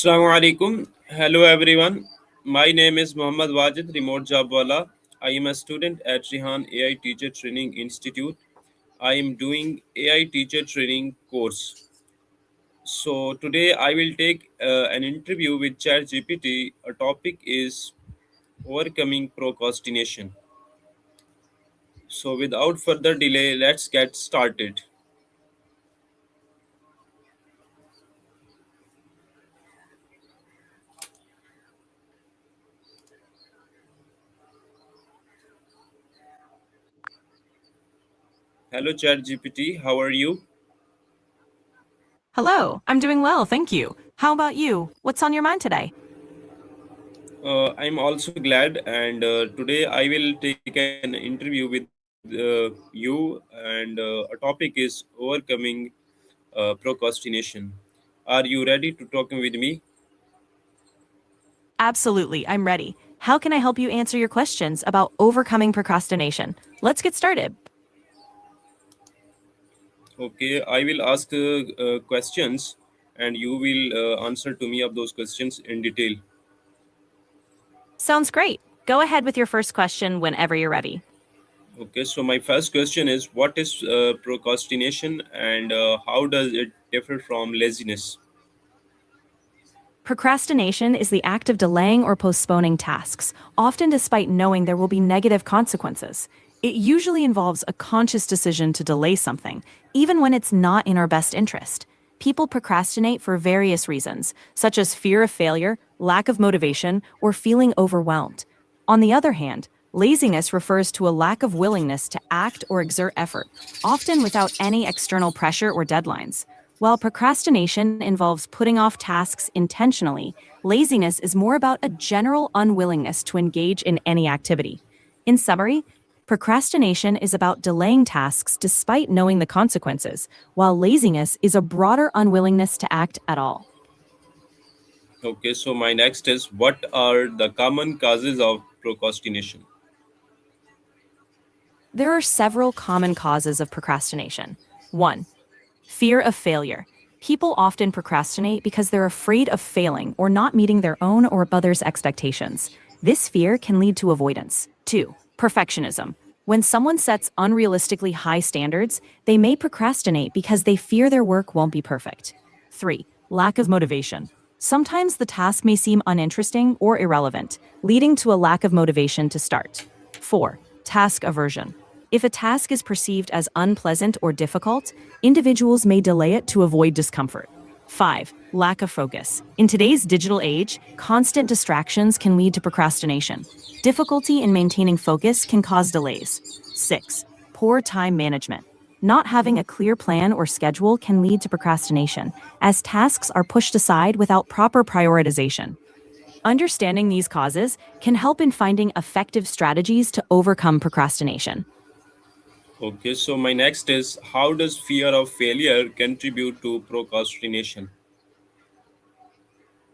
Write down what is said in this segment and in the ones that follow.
Assalamu alaikum. Hello everyone. My name is Muhammad Wajid, remote job wala. I am a student at Rihan AI Teacher Training Institute. I am doing AI Teacher Training course. So today I will take an interview with ChatGPT. A topic is overcoming procrastination. So without further delay, let's get started. Hello ChatGPT, how are you? Hello, I'm doing well, thank you. How about you? What's on your mind today? I'm also glad, and today I will take an interview with you, and a topic is overcoming procrastination. Are you ready to talk with me? Absolutely, I'm ready. How can I help you answer your questions about overcoming procrastination? Let's get started. Okay, I will ask questions, and you will answer to me of those questions in detail. Sounds great. Go ahead with your first question whenever you're ready. Okay, so my first question is, what is procrastination, and how does it differ from laziness? Procrastination is the act of delaying or postponing tasks, often despite knowing there will be negative consequences. It usually involves a conscious decision to delay something, even when it's not in our best interest. People procrastinate for various reasons, such as fear of failure, lack of motivation, or feeling overwhelmed. On the other hand, laziness refers to a lack of willingness to act or exert effort, often without any external pressure or deadlines. While procrastination involves putting off tasks intentionally, laziness is more about a general unwillingness to engage in any activity. In summary, procrastination is about delaying tasks despite knowing the consequences, while laziness is a broader unwillingness to act at all. Okay, so my next is, what are the common causes of procrastination? There are several common causes of procrastination. 1. Fear of failure. People often procrastinate because they're afraid of failing or not meeting their own or others' expectations. This fear can lead to avoidance. 2. Perfectionism. When someone sets unrealistically high standards, they may procrastinate because they fear their work won't be perfect. 3. Lack of motivation. Sometimes the task may seem uninteresting or irrelevant, leading to a lack of motivation to start. 4. Task aversion. If a task is perceived as unpleasant or difficult, individuals may delay it to avoid discomfort. 5. Lack of focus. In today's digital age, constant distractions can lead to procrastination. Difficulty in maintaining focus can cause delays. 6. Poor time management. Not having a clear plan or schedule can lead to procrastination, as tasks are pushed aside without proper prioritization. Understanding these causes can help in finding effective strategies to overcome procrastination. Okay, so my next is, how does fear of failure contribute to procrastination?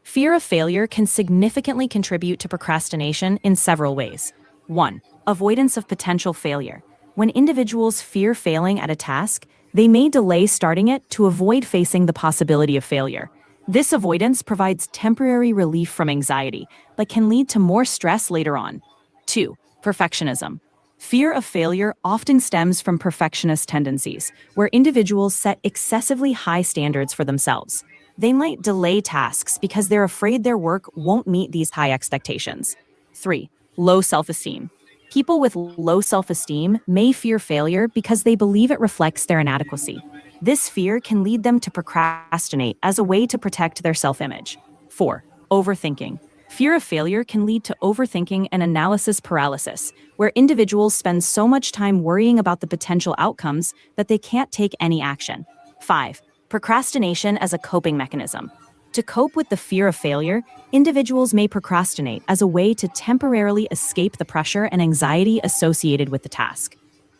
Fear of failure can significantly contribute to procrastination in several ways. 1. Avoidance of potential failure. When individuals fear failing at a task, they may delay starting it to avoid facing the possibility of failure. This avoidance provides temporary relief from anxiety, but can lead to more stress later on. 2. Perfectionism. Fear of failure often stems from perfectionist tendencies, where individuals set excessively high standards for themselves. They might delay tasks because they're afraid their work won't meet these high expectations. 3. Low self esteem. People with low self esteem may fear failure because they believe it reflects their inadequacy. This fear can lead them to procrastinate as a way to protect their self image. 4. Overthinking. Fear of failure can lead to overthinking and analysis paralysis, where individuals spend so much time worrying about the potential outcomes that they can't take any action. 5. Procrastination as a coping mechanism. To cope with the fear of failure, individuals may procrastinate as a way to temporarily escape the pressure and anxiety associated with the task.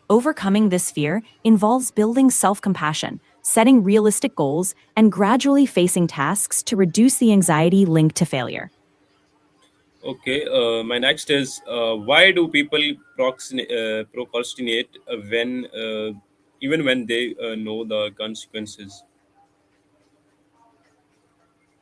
Overcoming this fear involves building self compassion, setting realistic goals, and gradually facing tasks to reduce the anxiety linked to failure. Okay, my next is, why do people procrastinate when even when they know the consequences?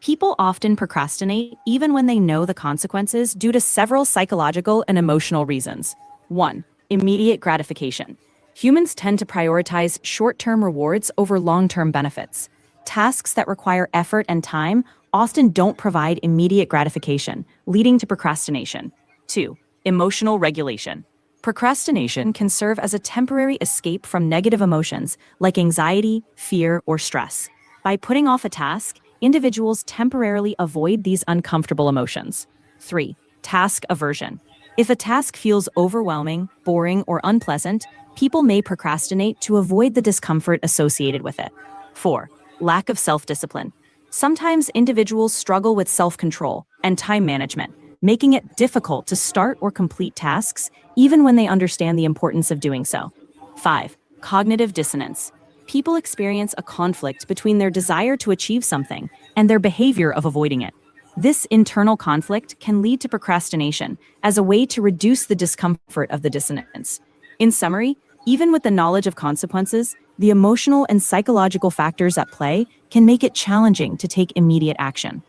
People often procrastinate even when they know the consequences due to several psychological and emotional reasons. 1. Immediate gratification. Humans tend to prioritize short-term rewards over long-term benefits. Tasks that require effort and time often don't provide immediate gratification, leading to procrastination. 2. Emotional regulation. Procrastination can serve as a temporary escape from negative emotions like anxiety, fear, or stress. By putting off a task, individuals temporarily avoid these uncomfortable emotions. 3. Task aversion. If a task feels overwhelming, boring, or unpleasant, people may procrastinate to avoid the discomfort associated with it. 4. Lack of self-discipline. Sometimes individuals struggle with self-control and time management, making it difficult to start or complete tasks even when they understand the importance of doing so. 5. Cognitive dissonance. People experience a conflict between their desire to achieve something and their behavior of avoiding it. This internal conflict can lead to procrastination as a way to reduce the discomfort of the dissonance. In summary, even with the knowledge of consequences, the emotional and psychological factors at play can make it challenging to take immediate action.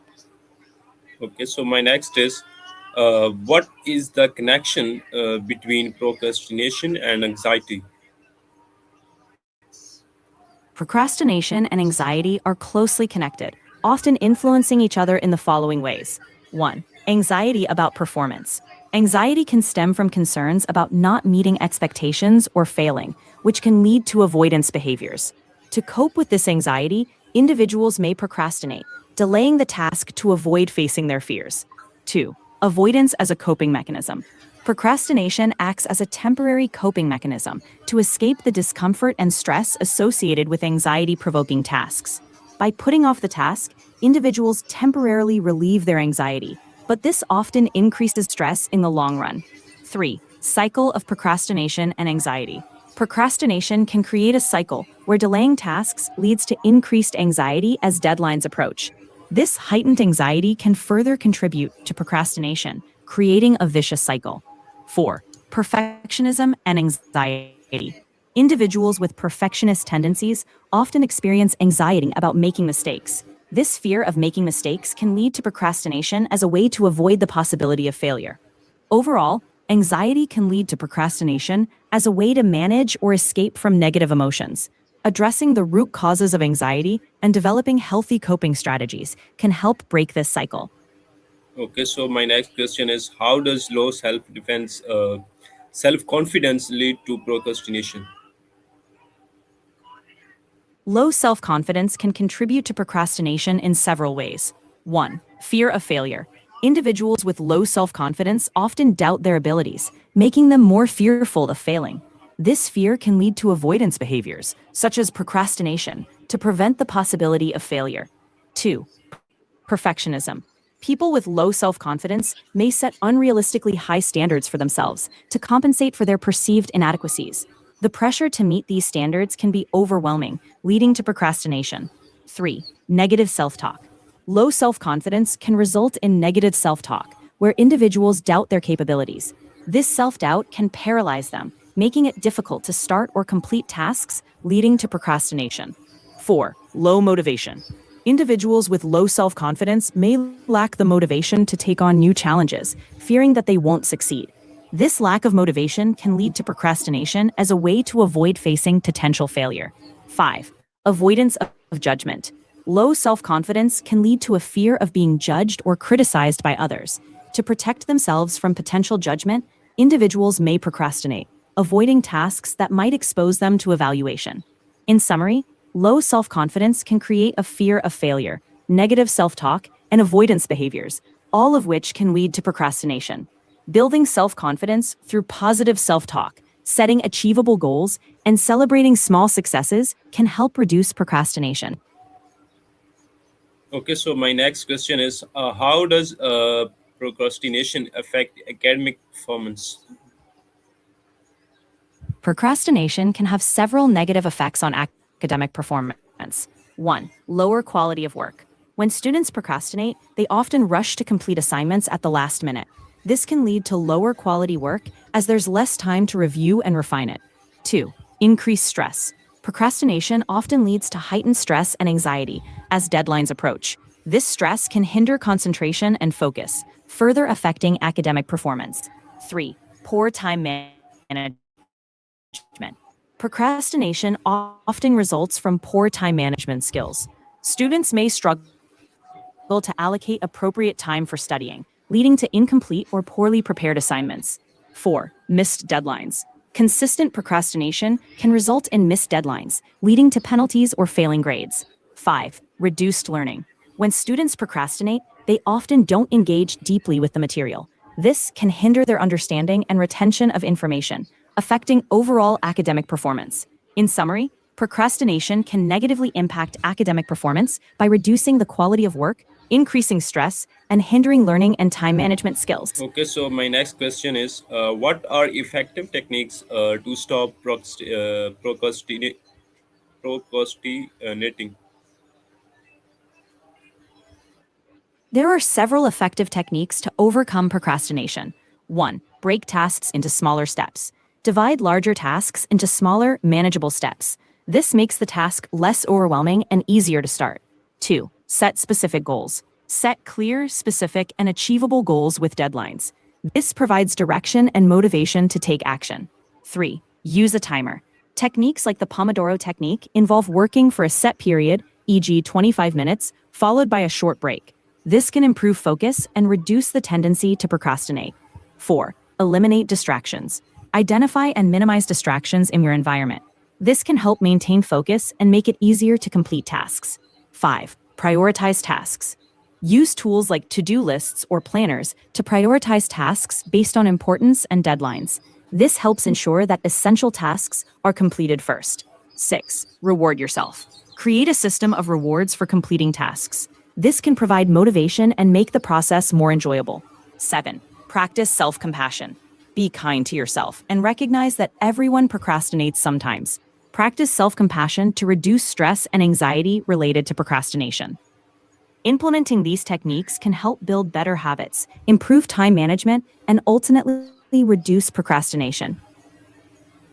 Okay, so my next is what is the connection between procrastination and anxiety? Procrastination and anxiety are closely connected, often influencing each other in the following ways. 1. Anxiety about performance. Anxiety can stem from concerns about not meeting expectations or failing, which can lead to avoidance behaviors. To cope with this anxiety, individuals may procrastinate, delaying the task to avoid facing their fears. 2. Avoidance as a coping mechanism. Procrastination acts as a temporary coping mechanism to escape the discomfort and stress associated with anxiety-provoking tasks. By putting off the task, individuals temporarily relieve their anxiety, but this often increases stress in the long run. 3. Cycle of procrastination and anxiety. Procrastination can create a cycle where delaying tasks leads to increased anxiety as deadlines approach. This heightened anxiety can further contribute to procrastination, creating a vicious cycle. 4. Perfectionism and anxiety. Individuals with perfectionist tendencies often experience anxiety about making mistakes. This fear of making mistakes can lead to procrastination as a way to avoid the possibility of failure. Overall, anxiety can lead to procrastination as a way to manage or escape from negative emotions. Addressing the root causes of anxiety and developing healthy coping strategies can help break this cycle. Okay, so my next question is how does low self confidence lead to procrastination? Low self-confidence can contribute to procrastination in several ways. 1. Fear of failure. Individuals with low self-confidence often doubt their abilities, making them more fearful of failing. This fear can lead to avoidance behaviors, such as procrastination, to prevent the possibility of failure. 2. Perfectionism. People with low self-confidence may set unrealistically high standards for themselves to compensate for their perceived inadequacies. The pressure to meet these standards can be overwhelming, leading to procrastination. 3. Negative self-talk. Low self-confidence can result in negative self-talk, where individuals doubt their capabilities. This self-doubt can paralyze them, making it difficult to start or complete tasks, leading to procrastination. 4. Low motivation. Individuals with low self-confidence may lack the motivation to take on new challenges, fearing that they won't succeed. This lack of motivation can lead to procrastination as a way to avoid facing potential failure. 5. Avoidance of judgment. Low self-confidence can lead to a fear of being judged or criticized by others. To protect themselves from potential judgment, individuals may procrastinate, avoiding tasks that might expose them to evaluation. In summary, low self-confidence can create a fear of failure, negative self-talk, and avoidance behaviors, all of which can lead to procrastination. Building self-confidence through positive self-talk, setting achievable goals, and celebrating small successes can help reduce procrastination. Okay, so my next question is how does procrastination affect academic performance? Procrastination can have several negative effects on academic performance. 1. Lower quality of work. When students procrastinate, they often rush to complete assignments at the last minute. This can lead to lower quality work as there's less time to review and refine it. 2. Increased stress. Procrastination often leads to heightened stress and anxiety as deadlines approach. This stress can hinder concentration and focus, further affecting academic performance. 3. Poor time management. Procrastination often results from poor time management skills. Students may struggle to allocate appropriate time for studying, leading to incomplete or poorly prepared assignments. 4. Missed deadlines. Consistent procrastination can result in missed deadlines, leading to penalties or failing grades. 5. Reduced learning. When students procrastinate, they often don't engage deeply with the material. This can hinder their understanding and retention of information, affecting overall academic performance. In summary, procrastination can negatively impact academic performance by reducing the quality of work, increasing stress, and hindering learning and time management skills. Okay, so my next question is, what are effective techniques to stop procrastinating? There are several effective techniques to overcome procrastination. 1. Break tasks into smaller steps. Divide larger tasks into smaller, manageable steps. This makes the task less overwhelming and easier to start. 2. Set specific goals. Set clear, specific, and achievable goals with deadlines. This provides direction and motivation to take action. 3. Use a timer. Techniques like the Pomodoro technique involve working for a set period, e.g., 25 minutes, followed by a short break. This can improve focus and reduce the tendency to procrastinate. 4. Eliminate distractions. Identify and minimize distractions in your environment. This can help maintain focus and make it easier to complete tasks. 5. Prioritize tasks. Use tools like to-do lists or planners to prioritize tasks based on importance and deadlines. This helps ensure that essential tasks are completed first. 6. Reward yourself. Create a system of rewards for completing tasks. This can provide motivation and make the process more enjoyable. 7. Practice self-compassion. Be kind to yourself and recognize that everyone procrastinates sometimes. Practice self-compassion to reduce stress and anxiety related to procrastination. Implementing these techniques can help build better habits, improve time management, and ultimately reduce procrastination.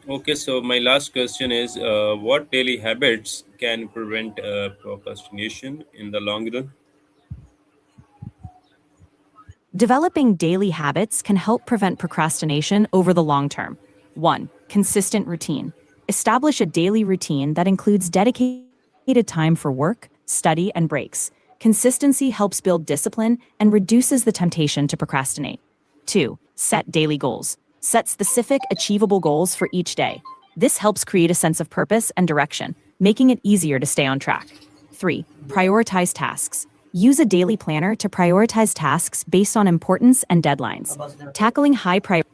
Okay, so my last question is, what daily habits can prevent procrastination in the long run? Developing daily habits can help prevent procrastination over the long term. 1. Consistent routine. Establish a daily routine that includes dedicated time for work, study, and breaks. Consistency helps build discipline and reduces the temptation to procrastinate. 2. Set daily goals. Set specific, achievable goals for each day. This helps create a sense of purpose and direction, making it easier to stay on track. 3. Prioritize tasks. Use a daily planner to prioritize tasks based on importance and deadlines. Tackling high priority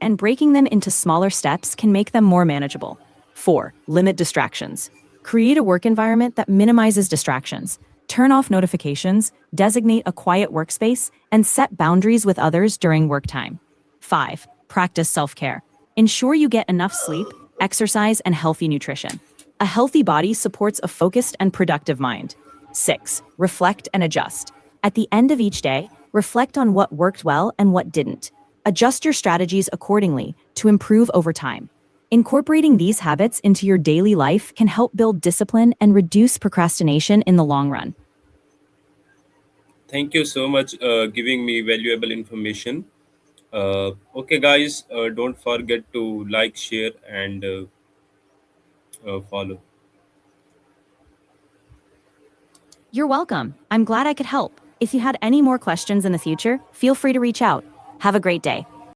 and breaking them into smaller steps can make them more manageable. 4. Limit distractions. Create a work environment that minimizes distractions. Turn off notifications, designate a quiet workspace, and set boundaries with others during work time. 5. Practice self-care. Ensure you get enough sleep, exercise, and healthy nutrition. A healthy body supports a focused and productive mind. 6. Reflect and adjust. At the end of each day, reflect on what worked well and what didn't. Adjust your strategies accordingly to improve over time. Incorporating these habits into your daily life can help build discipline and reduce procrastination in the long run. Thank you so much giving me valuable information. Okay, guys, don't forget to like, share, and follow. You're welcome. I'm glad I could help. If you had any more questions in the future, feel free to reach out. Have a great day.